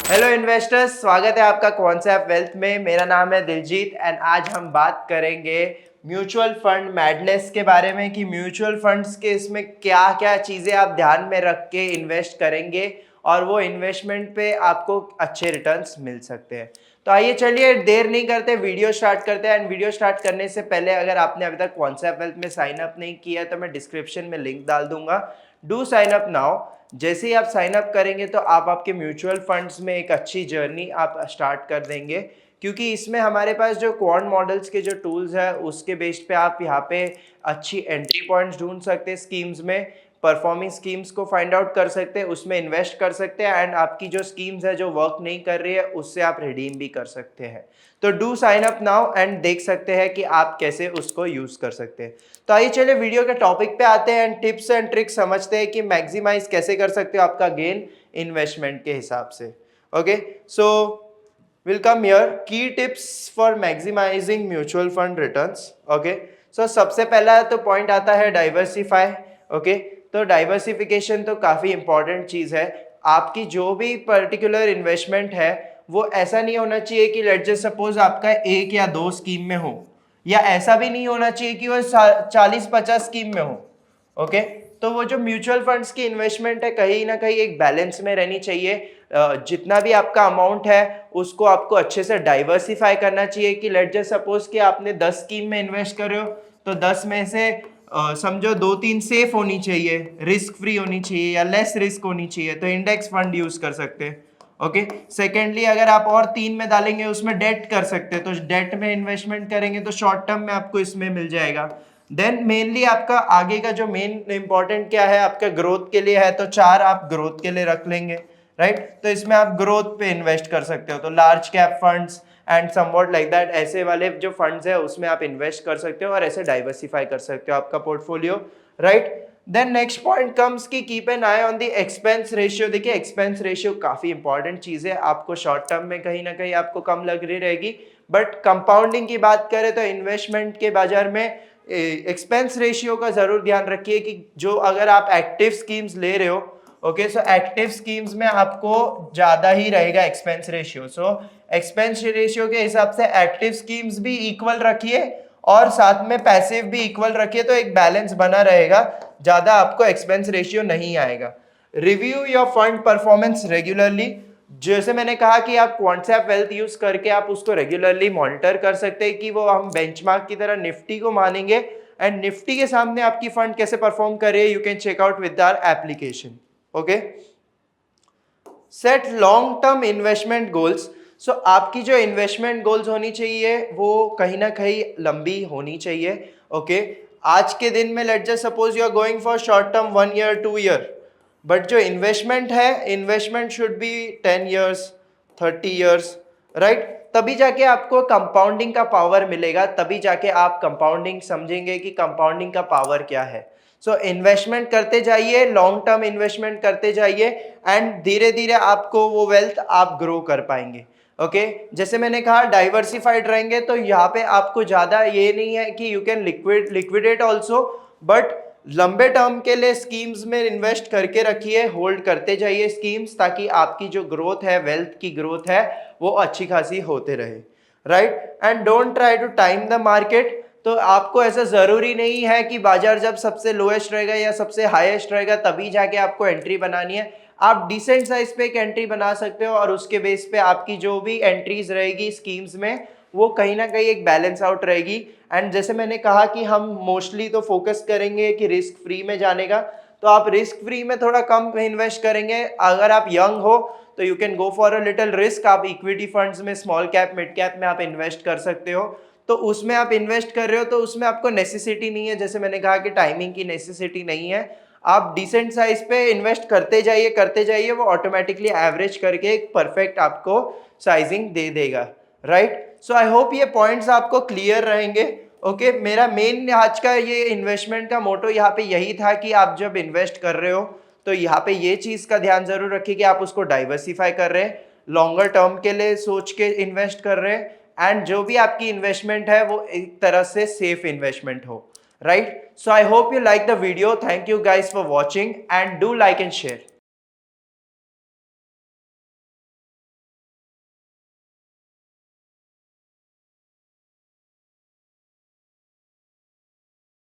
Hello investors, स्वागत है आपका कॉन्सेप्ट वेल्थ में। मेरा नाम है दिलजीत एंड आज हम बात करेंगे म्यूचुअल फंड मैडनेस के बारे में कि म्यूचुअल फंड्स के इसमें क्या क्या चीज़ें आप ध्यान में रख के इन्वेस्ट करेंगे और वो इन्वेस्टमेंट पे आपको अच्छे रिटर्न्स मिल सकते हैं। तो आइए चलिए देर नहीं करते, वीडियो स्टार्ट करते हैं। एंड वीडियो स्टार्ट करने से पहले अगर आपने अभी तक कॉन्सेप्ट वेल्थ में साइन अप नहीं किया है तो मैं डिस्क्रिप्शन में लिंक डाल दूंगा, डू साइन अप नाउ। जैसे ही आप साइन अप करेंगे तो आप आपके म्यूचुअल फंड्स में एक अच्छी जर्नी आप स्टार्ट कर देंगे, क्योंकि इसमें हमारे पास जो क्वांट मॉडल्स के जो टूल्स है उसके बेस पे आप यहाँ पे अच्छी एंट्री पॉइंट्स ढूंढ सकते हैं स्कीम्स में, परफॉर्मिंग स्कीम्स को फाइंड आउट कर सकते हैं, उसमें इन्वेस्ट कर सकते हैं एंड आपकी जो स्कीम्स है जो वर्क नहीं कर रही है उससे आप रिडीम भी कर सकते हैं। तो do sign up now and देख सकते हैं कि आप कैसे उसको यूज कर सकते हैं। तो आइए चलिए वीडियो के टॉपिक पे आते हैं एंड टिप्स एंड ट्रिक्स समझते हैं कि मैक्सिमाइज कैसे कर सकते हो आपका गेन इन्वेस्टमेंट के हिसाब से। Okay, so will come here की tips for maximizing mutual fund returns. Okay, so सबसे पहला तो पॉइंट आता है डाइवर्सिफाई। ओके, तो डाइवर्सिफिकेशन तो काफ़ी इंपॉर्टेंट चीज़ है। आपकी जो भी पर्टिकुलर इन्वेस्टमेंट है वो ऐसा नहीं होना चाहिए कि लेट्स जस्ट सपोज आपका एक या दो स्कीम में हो, या ऐसा भी नहीं होना चाहिए कि वो 40-50 स्कीम में हो। ओके, तो वो जो म्यूचुअल फंड्स की इन्वेस्टमेंट है कहीं ना कहीं एक बैलेंस में रहनी चाहिए। जितना भी आपका अमाउंट है उसको आपको अच्छे से डाइवर्सिफाई करना चाहिए कि लेट्स जस्ट सपोज कि आपने 10 स्कीम में इन्वेस्ट कर रहे हो तो 10 में से समझो 2-3 सेफ होनी चाहिए, रिस्क फ्री होनी चाहिए या लेस रिस्क होनी चाहिए, तो इंडेक्स फंड यूज कर सकते हैं। ओके, सेकेंडली अगर आप और 3 में डालेंगे उसमें डेट कर सकते हैं, तो डेट में इन्वेस्टमेंट करेंगे तो शॉर्ट टर्म में आपको इसमें मिल जाएगा। देन मेनली आपका आगे का जो मेन इंपॉर्टेंट क्या है आपका ग्रोथ के लिए है, तो 4 आप ग्रोथ के लिए रख लेंगे, राइट। तो इसमें आप ग्रोथ पे इन्वेस्ट कर सकते हो, तो large cap funds and somewhat like that ऐसे वाले जो फंड्स है उसमें आप इन्वेस्ट कर सकते हो और ऐसे डाइवर्सिफाई कर सकते हो आपका portfolio, right. Then next point comes की keep an eye on the expense ratio. देखिए एक्सपेंस रेशियो काफी इंपॉर्टेंट चीज है, आपको शॉर्ट टर्म में कहीं ना कहीं आपको कम लग रही रहेगी, बट कंपाउंडिंग की बात करें तो इन्वेस्टमेंट के बाजार में एक्सपेंस रेशियो का जरूर ध्यान रखिए कि जो अगर आप एक्टिव स्कीम्स ले रहे हो, ओके, सो एक्टिव स्कीम्स में आपको ज्यादा ही रहेगा expense ratio. So expense ratio के हिसाब से एक्टिव स्कीम्स भी इक्वल रखिए और साथ में पैसिव भी इक्वल रखिए, तो एक बैलेंस बना रहेगा, ज्यादा आपको एक्सपेंस रेशियो नहीं आएगा। Review your fund performance regularly. जैसे मैंने कहा कि आप कॉन्सेप्ट वेल्थ यूज करके आप उसको रेगुलरली मॉनिटर कर सकते हैं कि वो हम बेंचमार्क की तरह निफ्टी को मानेंगे एंड निफ्टी के सामने आपकी फंड कैसे परफॉर्म कर रही है, you can check out with our application. Okay, set long term investment goals. So आपकी जो इन्वेस्टमेंट गोल्स होनी चाहिए वो कहीं ना कहीं लंबी होनी चाहिए। ओके, आज के दिन में let's just suppose you are going for short term 1 year 2 year, but जो इन्वेस्टमेंट है investment should be 10 years 30 years, right. तभी जाके आपको कंपाउंडिंग का पावर मिलेगा, तभी जाके आप कंपाउंडिंग समझेंगे कि कंपाउंडिंग का पावर क्या है। सो इन्वेस्टमेंट करते जाइए, लॉन्ग टर्म इन्वेस्टमेंट करते जाइए एंड धीरे धीरे आपको वो वेल्थ आप ग्रो कर पाएंगे। ओके, जैसे मैंने कहा डाइवर्सिफाइड रहेंगे तो यहाँ पे आपको ज्यादा ये नहीं है कि you can liquidate also, but लंबे टर्म के लिए स्कीम्स में इन्वेस्ट करके रखिए, होल्ड करते जाइए स्कीम्स, ताकि आपकी जो ग्रोथ है, वेल्थ की ग्रोथ है, वो अच्छी खासी होते रहे, right. And don't try to time the market. तो आपको ऐसा जरूरी नहीं है कि बाजार जब सबसे लोएस्ट रहेगा या सबसे हाईएस्ट रहेगा तभी जाके आपको एंट्री बनानी है। आप डिसेंट साइज पे एक एंट्री बना सकते हो और उसके बेस पे आपकी जो भी एंट्रीज रहेगी स्कीम्स में वो कहीं ना कहीं एक बैलेंस आउट रहेगी। एंड जैसे मैंने कहा कि हम मोस्टली तो फोकस करेंगे कि रिस्क फ्री में जाने का, तो आप रिस्क फ्री में थोड़ा कम इन्वेस्ट करेंगे। अगर आप यंग हो तो you can go for a little risk, आप इक्विटी फंड्स में स्मॉल कैप मिड कैप में आप इन्वेस्ट कर सकते हो। तो उसमें आप इन्वेस्ट कर रहे हो तो उसमें आपको नेसेसिटी नहीं है, जैसे मैंने कहा कि टाइमिंग की नेसेसिटी नहीं है। आप डिसेंट साइज पे इन्वेस्ट करते जाइए, वो ऑटोमेटिकली एवरेज करके एक परफेक्ट आपको साइजिंग दे देगा, राइट। सो आई होप ये पॉइंट्स आपको क्लियर रहेंगे। ओके, मेरा मेन आज का ये इन्वेस्टमेंट का मोटो यहाँ पे यही था कि आप जब इन्वेस्ट कर रहे हो तो यहाँ पे ये चीज का ध्यान जरूर रखिए कि आप उसको डाइवर्सिफाई कर रहे हैं, लॉन्गर टर्म के लिए सोच के इन्वेस्ट कर रहे हैं एंड जो भी आपकी इन्वेस्टमेंट है वो एक तरह से सेफ इन्वेस्टमेंट हो, right. So I hope you like the video, thank you guys for watching and do like and share.